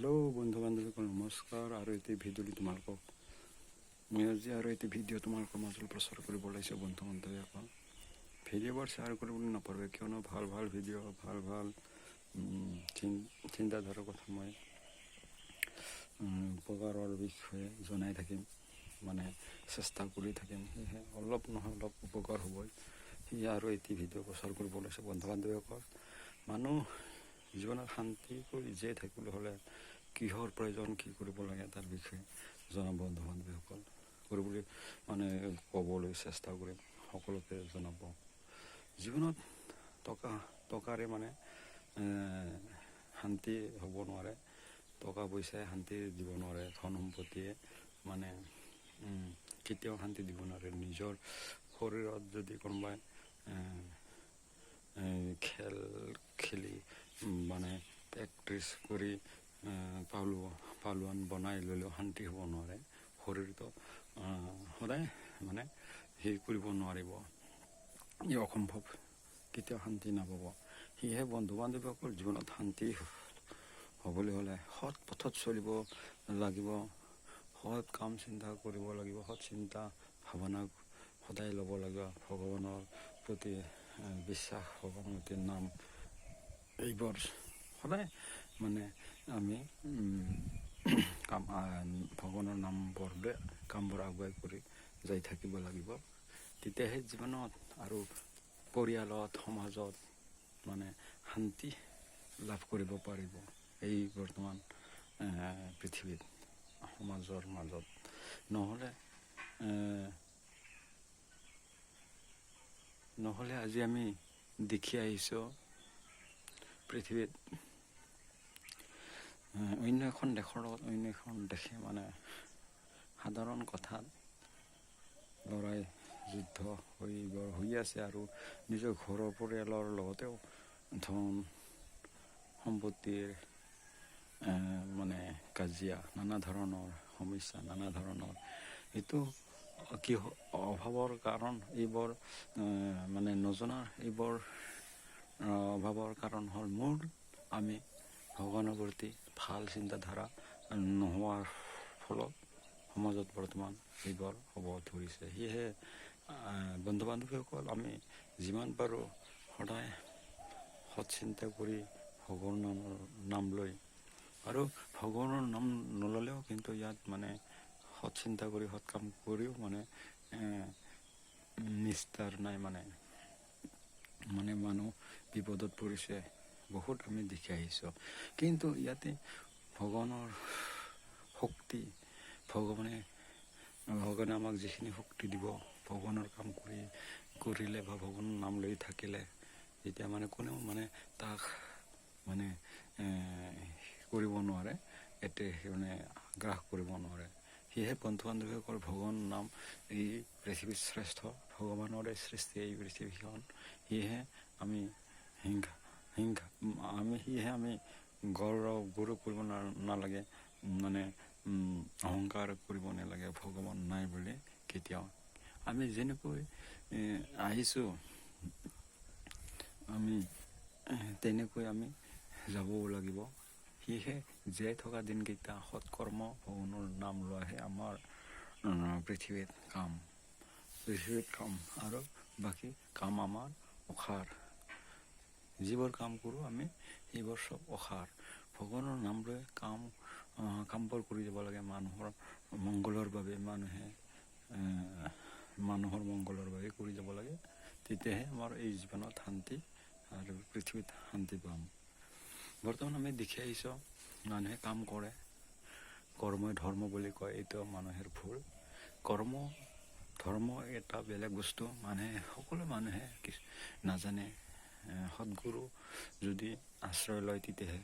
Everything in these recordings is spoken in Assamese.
হেল্ল' বন্ধু বান্ধৱীসকল নমস্কাৰ। আৰু এটি ভিডিঅ'টি তোমালোকক মই আজি আৰু এটি ভিডিঅ' তোমালোকৰ মাজত প্ৰচাৰ কৰিব ওলাইছোঁ। বন্ধু বান্ধৱীসকল ভিডিঅ'বোৰ শ্বেয়াৰ কৰিবলৈ নাপাহৰিবা, কিয়নো ভাল ভাল ভিডিঅ' ভাল চিন্তাধাৰাৰ কথা মই উপকাৰৰ বিষয়ে জনাই থাকিম, চেষ্টা কৰি থাকিম। সেয়েহে অলপ নহয় অলপ উপকাৰ হ'বই। সেয়ে আৰু এটি ভিডিঅ' প্ৰচাৰ কৰিব ওলাইছোঁ। বন্ধু বান্ধৱীসকল, মানুহ জীৱনত শান্তি কৰি জীয়াই থাকিবলৈ হ'লে কিহৰ প্ৰয়োজন, কি কৰিব লাগে তাৰ বিষয়ে জনাব বন্ধু বান্ধৱীসকল। কৰিবলৈ ক'বলৈ চেষ্টা কৰিম, সকলোকে জনাব। জীৱনত টকাৰে শান্তি হ'ব নোৱাৰে, টকা পইচাই শান্তি দিব নোৱাৰে, ধন সম্পত্তিয়ে কেতিয়াও শান্তি দিব নোৱাৰে। নিজৰ শৰীৰত যদি কোনোবাই খেল খেলি প্ৰেক্টিছ কৰি পালোৱান বনাই ল'লেও শান্তি হ'ব নোৱাৰে। শৰীৰটো সদায় হেৰি কৰিব নোৱাৰিব, ই অসম্ভৱ, কেতিয়াও শান্তি নাপাব। সেয়েহে বন্ধু বান্ধৱীসকল, জীৱনত শান্তি হ'বলৈ হ'লে সৎ পথত চলিব লাগিব, সৎ কাম চিন্তা কৰিব লাগিব, সৎ চিন্তা ভাৱনা সদায় ল'ব লাগিব, ভগৱানৰ প্ৰতি বিশ্বাস, ভগৱানৰ প্ৰতি নাম, এইবোৰ সদায় আমি ভগৱানৰ নামবোৰ কামবোৰ আগুৱাই কৰি যাই থাকিব লাগিব। তেতিয়াহে জীৱনত আৰু পৰিয়ালত, সমাজত শান্তি লাভ কৰিব পাৰিব। এই বৰ্তমান পৃথিৱীত সমাজৰ মাজত নহ'লে আজি আমি দেখি আহিছোঁ পৃথিৱীত অন্য এখন দেশৰ লগত অন্য এখন দেশে সাধাৰণ কথাত লৰাই যুদ্ধ হৈ আছে, আৰু নিজৰ ঘৰৰ পৰিয়ালৰ লগতেও ধন সম্পত্তিৰ কাজিয়া, নানা ধৰণৰ সমস্যা, নানা ধৰণৰ এইটো কি অভাৱৰ কাৰণ, এইবোৰ নজনাৰ এইবোৰ অভাৱৰ কাৰণ হ'ল আমি ভগৱানৰ প্ৰতি ভাল চিন্তাধাৰা নোহোৱাৰ ফলত সমাজত বৰ্তমান এইবোৰ হ'ব ধৰিছে। সেয়েহে বন্ধু বান্ধৱীসকল, আমি যিমান পাৰোঁ সদায় সৎ চিন্তা কৰি ভগৱানৰ নাম লৈ, আৰু ভগৱানৰ নাম নল'লেও কিন্তু ইয়াত সৎ চিন্তা কৰি সৎ কাম কৰিও নিস্তাৰ নাই। মানুহ বিপদত পৰিছে, বহুত আমি দেখি আহিছোঁ। কিন্তু ইয়াতে ভগৱানৰ শক্তি, ভগৱানে আমাক যিখিনি শক্তি দিব, ভগৱানৰ কাম কৰিলে বা ভগৱানৰ নাম লৈ থাকিলে, তেতিয়া কোনেও তাক কৰিব নোৱাৰে, গ্ৰাস কৰিব নোৱাৰে। সেয়েহে বন্ধু বান্ধৱীসকল, ভগৱানৰ নাম এই পৃথিৱীৰ শ্ৰেষ্ঠ, ভগৱানৰে সৃষ্টি এই পৃথিৱীখন। সেয়েহে আমি আমি গৌৰৱ কৰিব নালাগে, অহংকাৰ কৰিব নালাগে ভগৱান নাই বুলি কেতিয়াও। আমি যেনেকৈ আহিছোঁ, আমি তেনেকৈ আমি যাবও লাগিব। সেয়েহে জীয়াই থকা দিনকেইটা সৎকৰ্ম, ভগৱানৰ নাম লোৱাহে আমাৰ পৃথিৱীত কাম, আৰু বাকী কাম আমাৰ অসাৰ। যিবোৰ কাম কৰোঁ আমি সেইবোৰ চব অসাৰ। ভগৱানৰ নাম লৈ কামবোৰ কৰি যাব লাগে, মানুহৰ মংগলৰ বাবে কৰি যাব লাগে। তেতিয়াহে আমাৰ এই জীৱনত শান্তি আৰু পৃথিৱীত শান্তি পাম। বৰ্তমান আমি দেখি আহিছোঁ, মানুহে কাম কৰে, কৰ্মই ধৰ্ম বুলি কয়, এইটো মানুহৰ ভুল। ধৰ্ম এটা বেলেগ বস্তু, সকলো মানুহে নাজানে। সদ্গুৰু যদি আশ্ৰয় লয় তেতিয়াহে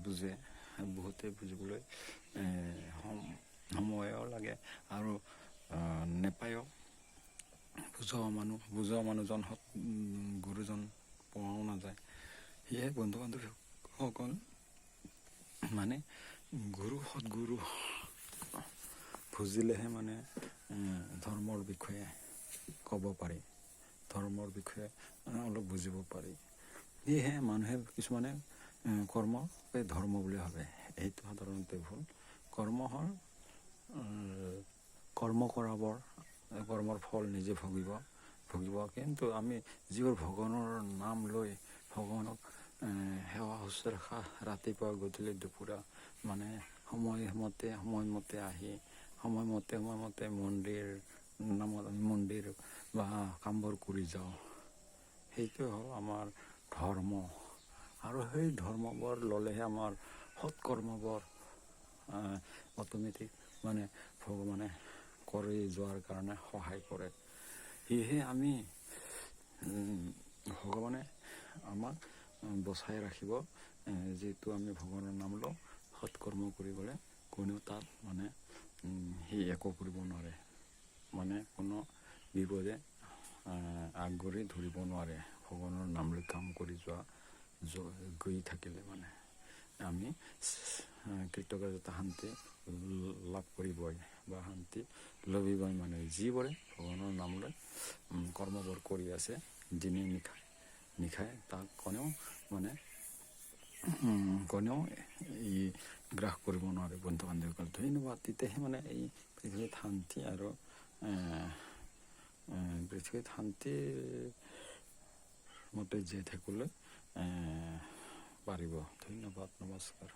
বুজে, বহুতে বুজিবলৈ সময়ো লাগে, আৰু নেপায়ো। বুজোৱা মানুহজন গুৰুজন পোৱাও নাযায়। সেয়েহে বন্ধু বান্ধৱীসকল, সদ্গুৰু বুজিলেহে ধৰ্মৰ বিষয়ে ক'ব পাৰি, ধৰ্মৰ বিষয়ে অলপ বুজিব পাৰি। সেয়েহে মানুহে কিছুমানে কৰ্মকে ধৰ্ম বুলি ভাবে, এইটো সাধাৰণ হ'ল কৰ্ম কৰাবৰ, কৰ্মৰ ফল নিজে ভুগিব। কিন্তু আমি যিবোৰ ভগৱানৰ নাম লৈ ভগৱানক সেৱা শুশ্ৰূষা ৰাতিপুৱা গধূলি দুপৰীয়া মানে সময়মতে আহি সময়মতে মন্দিৰ বা কামবোৰ কৰি যাওঁ, সেইটো হ'ল আমাৰ ধৰ্ম। আৰু সেই ধৰ্মবোৰ ল'লেহে আমাৰ সৎকৰ্মবোৰ অট'মেটিক মানে ভগৱানে কৰি যোৱাৰ কাৰণে সহায় কৰে। সেয়েহে আমি ভগৱানে আমাক বচাই ৰাখিব, যিহেতু আমি ভগৱানৰ নাম লওঁ। সৎকৰ্ম কৰিবলৈ কোনেও তাত মানে সি একো কৰিব নোৱাৰে, মানে কোনো বিপদে আগবাঢ়ি ধৰিব নোৱাৰে। ভগৱানৰ নাম লৈ কাম কৰি গৈ থাকিলে মানে আমি কৃতকাৰ্যতা শান্তি লাভ কৰিবই বা শান্তি লভিবই। মানে যিবোৰে ভগৱানৰ নাম লৈ কৰ্মবোৰ কৰি আছে দিনে নিশাই তাক কোনেও ই গ্ৰাস কৰিব নোৱাৰে। বন্ধু বান্ধৱীসকল ধন্যবাদ। তেতিয়াহে মানে এই পৃথিৱীত শান্তি আৰু মতে জীয়াই থাকিবলৈ পাৰিব। ধন্যবাদ, নমস্কাৰ।